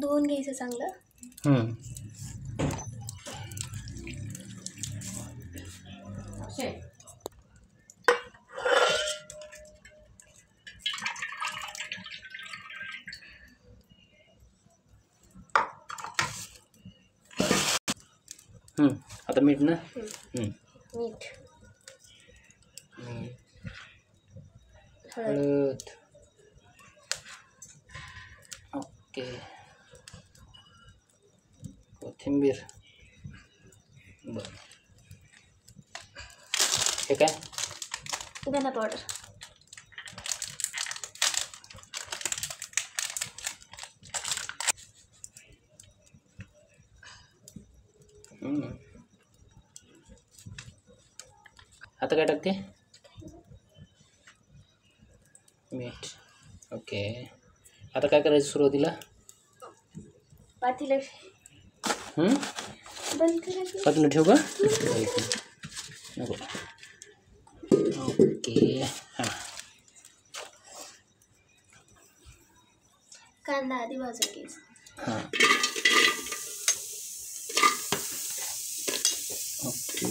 धुवून घ्यायचं चांगलं. आता मीठ ना. मीठ, हळद. ओके. कोथिंबीर. बरं. हे काय? धना पावडर. आता काय टाकते? मीठ. ओके. आता काय करायचं सुरुवातीला? पातेलं बंद करायचं. पातेलं ठेवू का? नको. ओके. हां. कांदा आधी भाजून घ्यायचा. हां. ओके.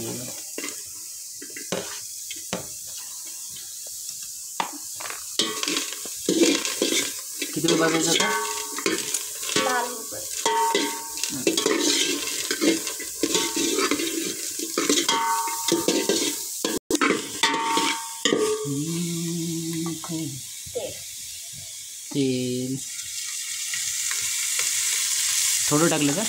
किती वेळ भाजायचं आता? लाल होईल. तेल थोडं टाकलं का?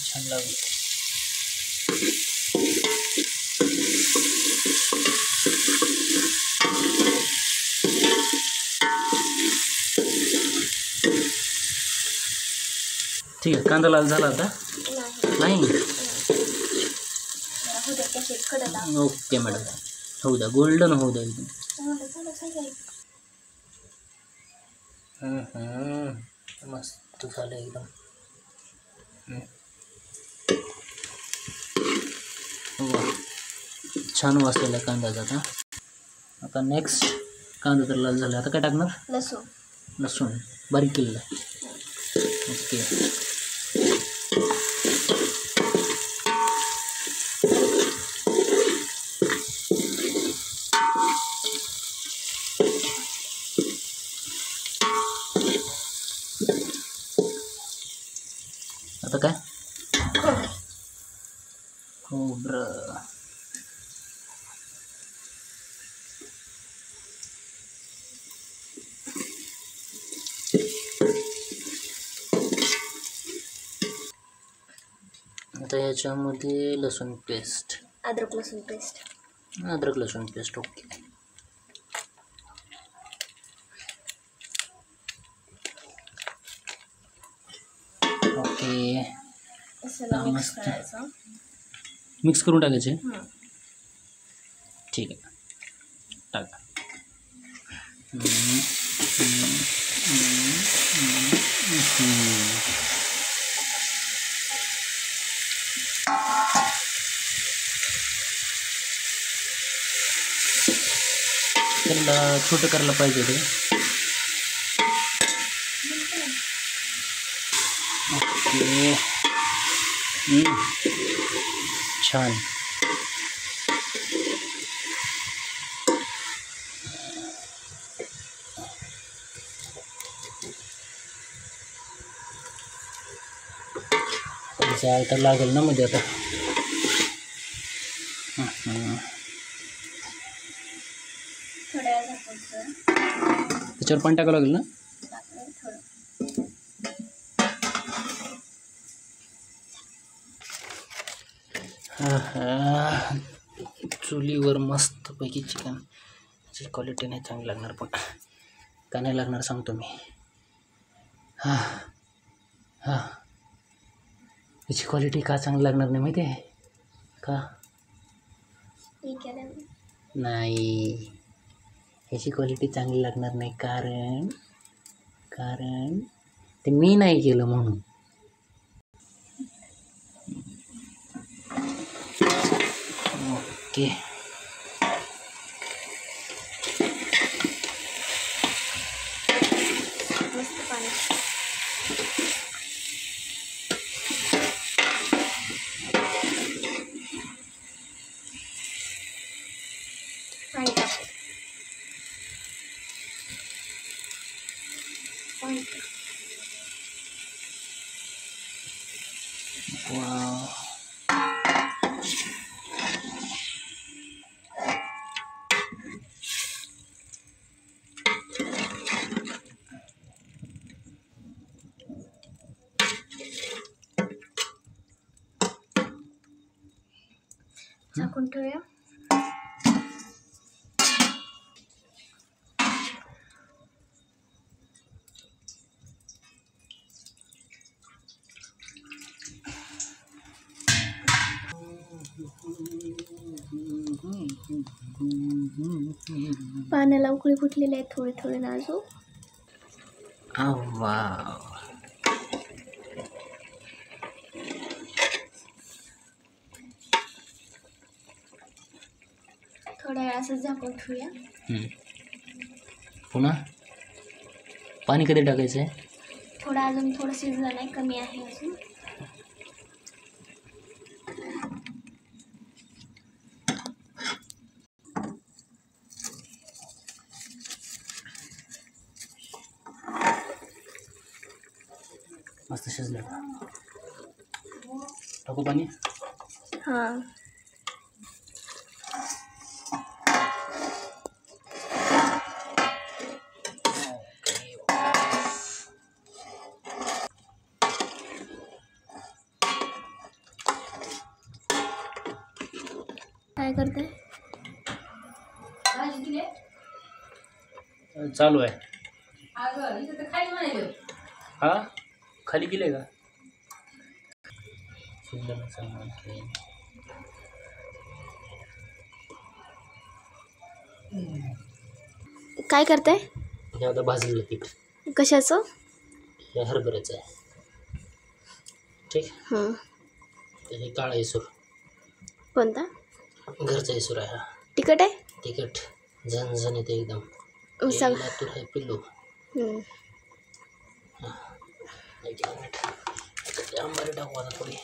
छान लागेल. ठीक आहे. कांदा लाल झाला आता? नाही. Okay madam. होऊ द्या, गोल्डन होऊ द्या एकदम. मस्त झालं एकदम. वा, छान वाजलेला कांद्याचा. आता नेक्स्ट कांदा तर लाल झाला. आता काय टाकणार? लसूण. लसूण बारीक केलेला. ओके. आता काय? खोबरं. आता याच्यामध्ये लसूण पेस्ट. अद्रक लसूण पेस्ट. अद्रक लसूण पेस्ट. ओके. ओके. मिक्स करायचं. मिक्स करून टाकायचे. ठीक आहे. टाका. त्याला छोटं करायला पाहिजे ते. ओके. छान. जाळ तर लागेल ना मध्ये आता. त्याच्यावर पाणी टाकावं लागेल ना? आहा. चुलीवर मस्तपैकी चिकनची क्वालिटी नाही चांगली लागणार, पण का नाही लागणार सांगतो मी. हां हां, याची क्वालिटी का चांगली लागणार नाही माहिती आहे का? ठीक आहे ना. नाही, ह्याची क्वालिटी चांगली लागणार नाही कारण कारण ते मी नाही केलं म्हणून. ओके, मस्त पाणी. पाणी टाक. पाणी टाक. वाव. झाकून ठेवूया. पाण्याला उकळी फुटलेली आहे थोडी थोडी नाजूक. वाव. थोड्या वेळ असं झाकून ठेवूया. पुन्हा पाणी कधी टाकायचं आहे? थोडं अजून थोडं शिजलं नाही, कमी आहे अजून. मस्त शिजलं. टाकू पाणी? हां. काय करते? चालू आहे. हा, खाली गेले का? शिजलं चांगलं. काय करते? हे आता भाजलेलं पीठ. कशाचं? हे हरभऱ्याचं आहे. ठीक. हे काळा इसूर. कोणता? घरचा इसूर आहे हा. तिखट आहे? तिखट झणझणीत एकदम. लातूर आहे पिल्लू. आंबारी टाकू आता थोडी.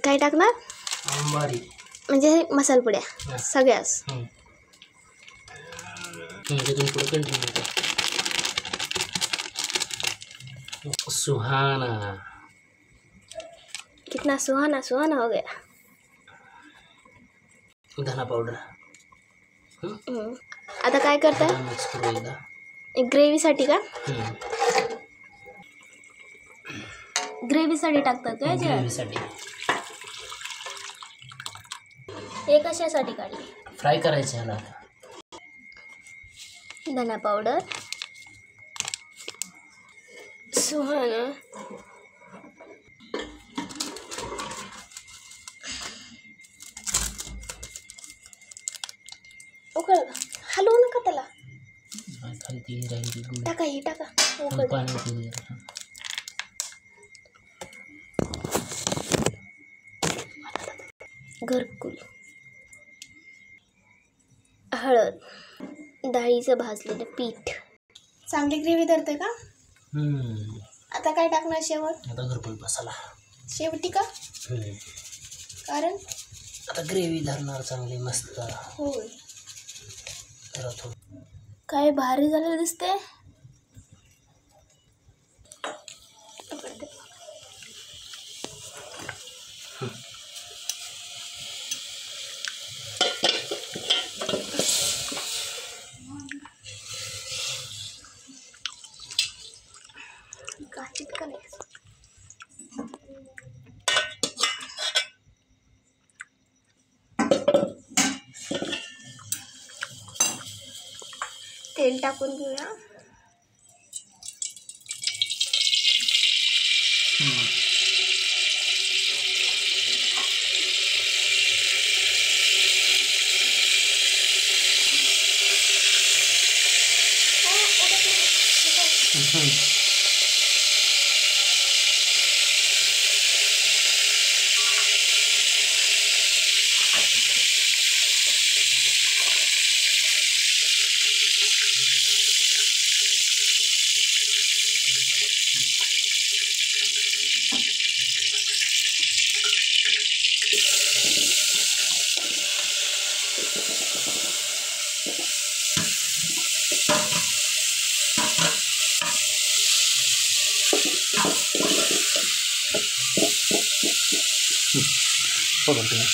काय टाकणार? आंबारी म्हणजे मसाला पुड्या सगळ्याच. त्यातून पुढे कंटिन्यू होतं. सुहाना. कितना सुहाना सुहाना हो गया. धना पावडर. आता काय करताय? मिक्स करू एकदा. ग्रेव्हीसाठी का? ग्रेव्हीसाठी टाकतात काय? ग्रेव्हीसाठी. हे कशासाठी काढले? फ्राय करायचे ह्याला. धना पावडर, सुहाना, उकळ. हलवू नका त्याला. खाली ती राहिली गुळ. टाका ही टाका. उकळ. पाणी उकळू द्या. घरकुल, हळद, डाळीचं भाजलेलं पीठ. चांगली ग्रेव्ही धरते का? आता काय टाकणार शेवट? आता घरकुल मसाला शेवटी का? कारण आता ग्रेव्ही धरणार चांगली मस्त. होय. थोडं काय भारी झालेलं दिसते. काचीत का नाही? तेल टाकून घेऊया. बघा तुम्ही.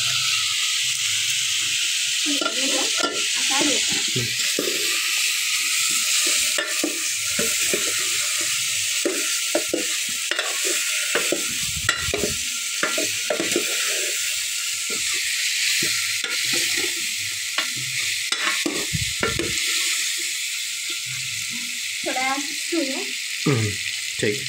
थोड़ा ठेवूया. ठीक.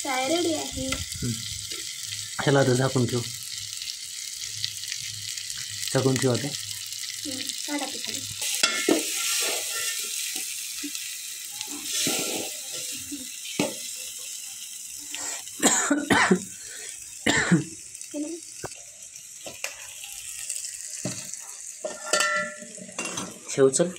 चाय रेडी आहे. ह्याला आता झाकून ठेव. झाकून ठेवा ते. काढा ते खाली. ठेव चल.